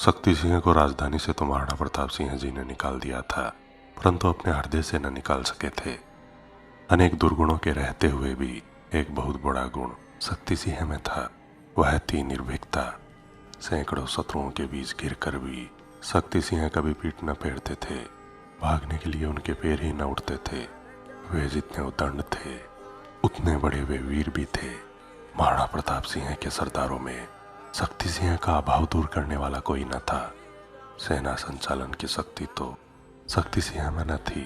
शक्ति सिंह को राजधानी से तो महाराणा प्रताप सिंह जी ने निकाल दिया था, परंतु अपने हृदय से न निकाल सके थे। अनेक दुर्गुणों के रहते हुए भी एक बहुत बड़ा गुण शक्ति सिंह में था, वह थी निर्भीकता। सैकड़ों शत्रुओं के बीच घिरकर भी शक्ति सिंह कभी पीठ न फेरते थे। भागने के लिए उनके पैर ही न उठते थे। वे जितने उद्दंड थे उतने बड़े वे वीर भी थे। महाराणा प्रताप सिंह के सरदारों में शक्ति सिंह का अभाव दूर करने वाला कोई न था। सेना संचालन की शक्ति तो शक्ति सिंह में न थी,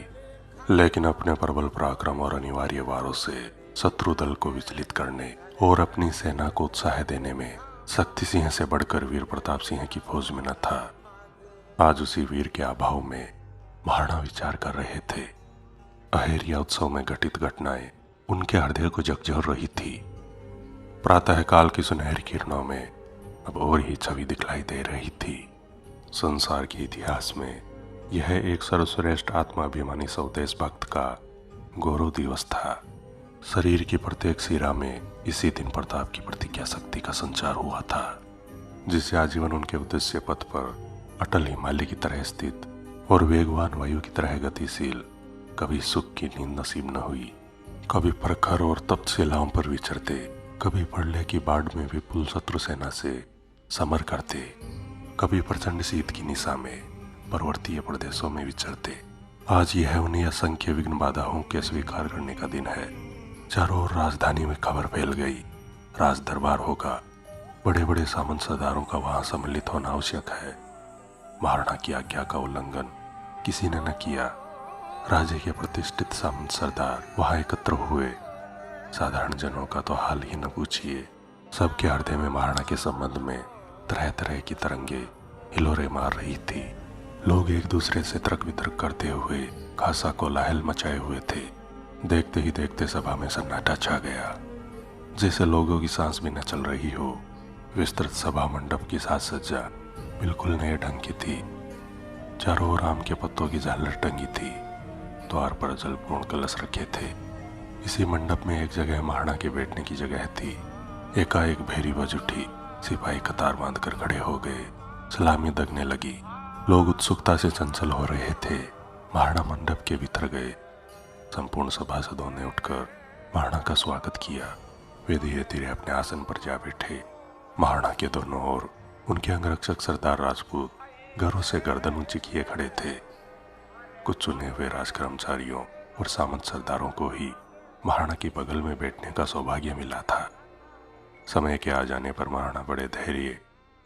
लेकिन अपने प्रबल पराक्रम और अनिवार्य वारों से शत्रु दल को विचलित करने और अपनी सेना को उत्साह देने में शक्ति सिंह से बढ़कर वीर प्रताप सिंह की फौज में न था। आज उसी वीर के अभाव में महाराणा विचार कर रहे थे। अहेरिया उत्सव में घटित घटनाएं उनके हृदय को झकझोर रही थी। प्रातःकाल की सुनहरी किरणों में अब और ही छवि दिखलाई दे रही थी। संसार के इतिहास में यह एक सर्वश्रेष्ठ आत्माभिमानी स्वदेश भक्त का गौरव दिवस था। शरीर की प्रत्येक सिरा में इसी दिन प्रताप की प्रतिज्ञा शक्ति का संचार हुआ था, जिससे आजीवन उनके उद्देश्य पथ पर अटल हिमालय की तरह स्थित और वेगवान वायु की तरह गतिशील कभी सुख की नींद नसीब न हुई। कभी प्रखर और तप्तशिलाओं पर विचरते, कभी प्रलय की बाढ़ में विपुल शत्रु सेना से समर करते, कभी प्रचंड शीत की निशा में पर्वतीय प्रदेशों में विचरते। आज यह उन्हें असंख्य विघ्न बाधाओं के स्वीकार करने का दिन है। चारों ओर राजधानी में खबर फैल गई, राज दरबार होगा। बड़े बड़े सामंत सरदारों का वहां सम्मिलित होना आवश्यक है। महाराणा की आज्ञा का उल्लंघन किसी ने न किया। राज्य के प्रतिष्ठित सामंत सरदार वहां एकत्र हुए। साधारण जनों का तो हाल ही न पूछिए। सबके हृदय में महाराणा के संबंध में तरह तरह की तरंगे हिलोरे मार रही थी। लोग एक दूसरे से तर्क वितर्क करते हुए खासा कोलाहल मचाए हुए थे। देखते ही देखते सभा में सन्नाटा छा गया, जैसे लोगों की सांस भी न चल रही हो। विस्तृत सभा मंडप की साज सज्जा बिल्कुल नए ढंग की थी। चारों ओर आम के पत्तों की झालर टंगी थी। द्वार पर जलपूर्ण कलश रखे थे। इसी मंडप में एक जगह महाराणा के बैठने की जगह थी। एकाएक भेरी बज उठी। सिपाही कतार बांधकर खड़े हो गए। सलामी दगने लगी। लोग उत्सुकता से चंचल हो रहे थे। महाराणा मंडप के भीतर गए। संपूर्ण सभासदों ने उठकर महाराणा का स्वागत किया। वे धीरे धीरे अपने आसन पर जा बैठे। महाराणा के दोनों ओर उनके अंगरक्षक सरदार राजपूत गर्व से गर्दन ऊंची किए खड़े थे। कुछ चुने हुए राज कर्मचारियों और सामंत सरदारों को ही महाराणा की बगल में बैठने का सौभाग्य मिला था। समय के आ जाने पर महाराणा बड़े धैर्य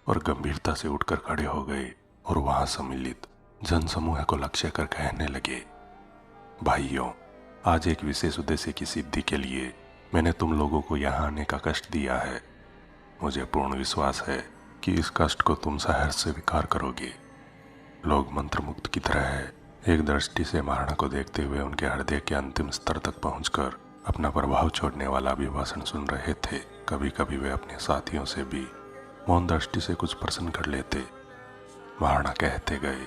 और गंभीरता से उठकर खड़े हो गए और वहां सम्मिलित जनसमूह को लक्ष्य कर कहने लगे, भाइयों, आज एक विशेष उद्देश्य की सिद्धि के लिए मैंने तुम लोगों को यहाँ आने का कष्ट दिया है। मुझे पूर्ण विश्वास है कि इस कष्ट को तुम सहर्ष स्वीकार करोगे। लोग मंत्रमुग्ध की तरह एक दृष्टि से महाराणा को देखते हुए उनके हृदय के अंतिम स्तर तक पहुंचकर अपना प्रभाव छोड़ने वाला अभिभाषण सुन रहे थे। कभी कभी वे अपने साथियों से भी मौन दृष्टि से कुछ प्रश्न कर लेते। महाराणा कहते गए,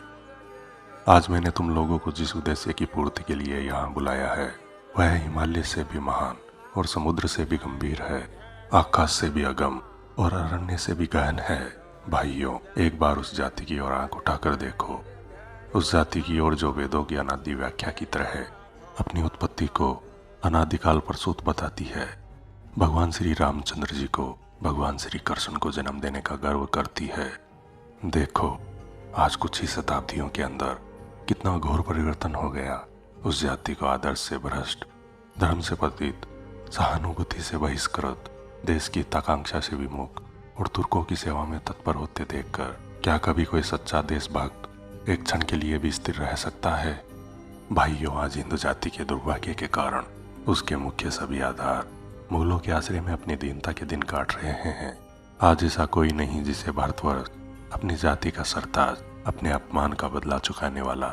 आज मैंने तुम लोगों को जिस उद्देश्य की पूर्ति के लिए यहाँ बुलाया है वह हिमालय से भी महान और समुद्र से भी गंभीर है, आकाश से भी अगम और अरण्य से भी गहन है। भाइयों, एक बार उस जाति की ओर आंख उठाकर देखो, उस जाति की ओर जो वेदों की अनादि व्याख्या की तरह अपनी उत्पत्ति को अनादिकाल पर सूत बताती है। भगवान श्री रामचंद्र जी को भगवान श्री कृष्ण को जन्म देने का गर्व करती है। देखो, आज कुछ ही शताब्दियों के अंदर कितना घोर परिवर्तन हो गया। उस जाति को आदर्श से भ्रष्ट, धर्म से पतित, सहानुभूति से बहिष्कृत, देश की हिताकांक्षा से विमुख और तुर्कों की सेवा में तत्पर होते देखकर क्या कभी कोई सच्चा देशभक्त एक क्षण के लिए भी स्थिर रह सकता है? भाइयों, आज हिंदू जाति के दुर्भाग्य के कारण उसके मुख्य सभी आधार मूलों के आश्रय में अपनी दीनता के दिन काट रहे हैं। आज ऐसा कोई नहीं जिसे भारतवर्ष अपनी जाति का सरताज, अपने अपमान का बदला चुकाने वाला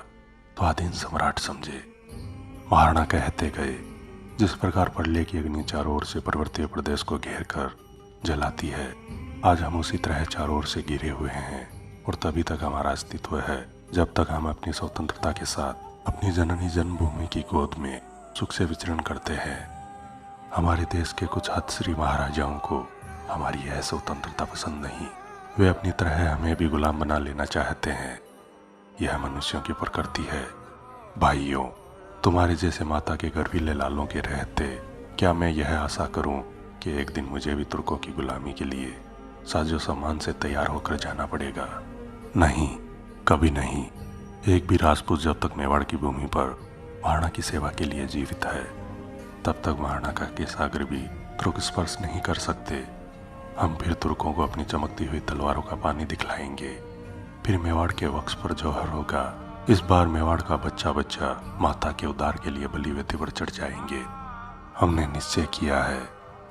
स्वाधीन सम्राट समझे। महाराणा कहते गए, जिस प्रकार प्रलय की अग्नि चारों ओर से पर्वतीय प्रदेश को घेर कर जलाती है, आज हम उसी तरह चारों ओर से घिरे हुए हैं। और तभी तक हमारा अस्तित्व है जब तक हम अपनी स्वतंत्रता के साथ अपनी जननी जन्मभूमि की गोद में सुख से विचरण करते हैं। हमारे देश के कुछ हतश्री महाराजाओं को हमारी यह स्वतंत्रता पसंद नहीं। वे अपनी तरह हमें भी गुलाम बना लेना चाहते हैं। यह मनुष्यों की प्रकृति है। भाइयों, तुम्हारे जैसे माता के गर्वीले लालों के रहते क्या मैं यह आशा करूं कि एक दिन मुझे भी तुर्कों की गुलामी के लिए साजो सामान से तैयार होकर जाना पड़ेगा? नहीं, कभी नहीं। एक भी राजपूत जब तक मेवाड़ की भूमि पर महाराणा की सेवा के लिए जीवित है, तब तक महाराणा का केसाग्र भी तुर्क स्पर्श नहीं कर सकते। हम फिर तुर्कों को अपनी चमकती हुई तलवारों का पानी दिखलाएंगे। फिर मेवाड़ के वक्ष पर जौहर होगा। इस बार मेवाड़ का बच्चा बच्चा माता के उद्धार के लिए बलिवेदी पर चढ़ जाएंगे। हमने निश्चय किया है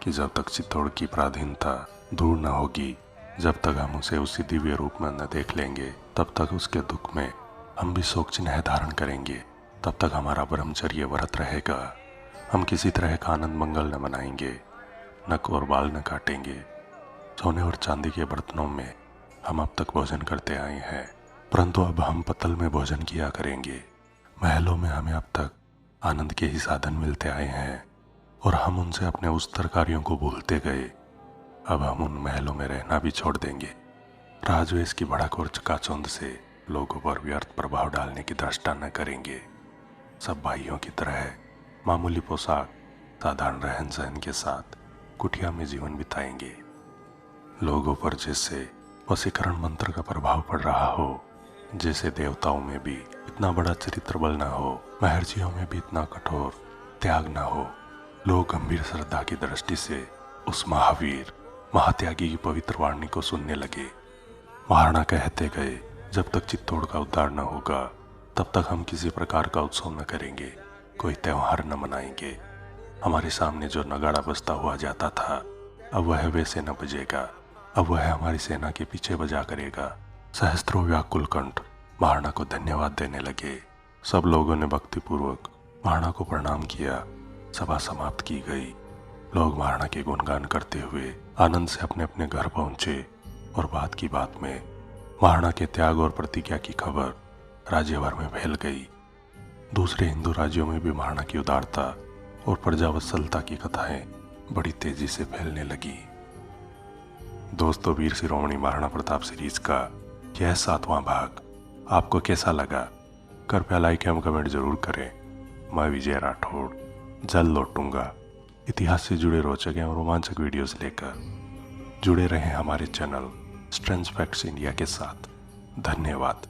कि जब तक चित्तौड़ की पराधीनता दूर न होगी, जब तक हम उसे उसी दिव्य रूप में न देख लेंगे, तब तक उसके दुख में हम भी शोक चिन्ह धारण करेंगे। तब तक हमारा ब्रह्मचर्य व्रत रहेगा। हम किसी तरह का आनंद मंगल न मनाएंगे, नक और बाल न काटेंगे। सोने और चांदी के बर्तनों में हम अब तक भोजन करते आए हैं, परंतु अब हम पत्तल में भोजन किया करेंगे। महलों में हमें अब तक आनंद के ही साधन मिलते आए हैं और हम उनसे अपने उस तरकारियों को भूलते गए। अब हम उन महलों में रहना भी छोड़ देंगे। राजवेश की भड़क और चकाचौंध से लोगों पर व्यर्थ प्रभाव डालने की दृष्टा न करेंगे। सब भाइयों की तरह मामूली पोशाक, साधारण रहन सहन के साथ कुटिया में जीवन बिताएंगे। लोगों पर जैसे वशीकरण मंत्र का प्रभाव पड़ रहा हो, जैसे देवताओं में भी इतना बड़ा चरित्र बल न हो, महर्षियों में भी इतना कठोर त्याग न हो, लोग गंभीर श्रद्धा की दृष्टि से उस महावीर महात्यागी की पवित्र वाणी को सुनने लगे। महाराणा कहते गए, जब तक चित्तौड़ का उद्धार न होगा, तब तक हम किसी प्रकार का उत्सव न करेंगे, कोई त्योहार न मनाएंगे। हमारे सामने जो नगाड़ा बजता हुआ जाता था, अब वह वैसे न बजेगा। अब वह हमारी सेना के पीछे बजा करेगा। सहस्त्रों व्याकुल कंठ महाराणा को धन्यवाद देने लगे। सब लोगों ने भक्तिपूर्वक महाराणा को प्रणाम किया। सभा समाप्त की गई। लोग महाराणा के गुणगान करते हुए आनंद से अपने अपने घर पहुंचे और बात की बात में महाराणा के त्याग और प्रतिज्ञा की खबर राज्य भर में फैल गई। दूसरे हिंदू राज्यों में भी महाराणा की उदारता और प्रजावत्सलता की कथाएं बड़ी तेजी से फैलने लगी। दोस्तों, वीर शिरोमणि महाराणा प्रताप सीरीज का यह 7वां भाग आपको कैसा लगा? कृपया लाइक एवं कमेंट जरूर करें। मैं विजय राठौड़ जल्द लौटूंगा इतिहास से जुड़े रोचक एवं रोमांचक वीडियोस लेकर। जुड़े रहें हमारे चैनल स्ट्रेंज फैक्ट्स इंडिया के साथ। धन्यवाद।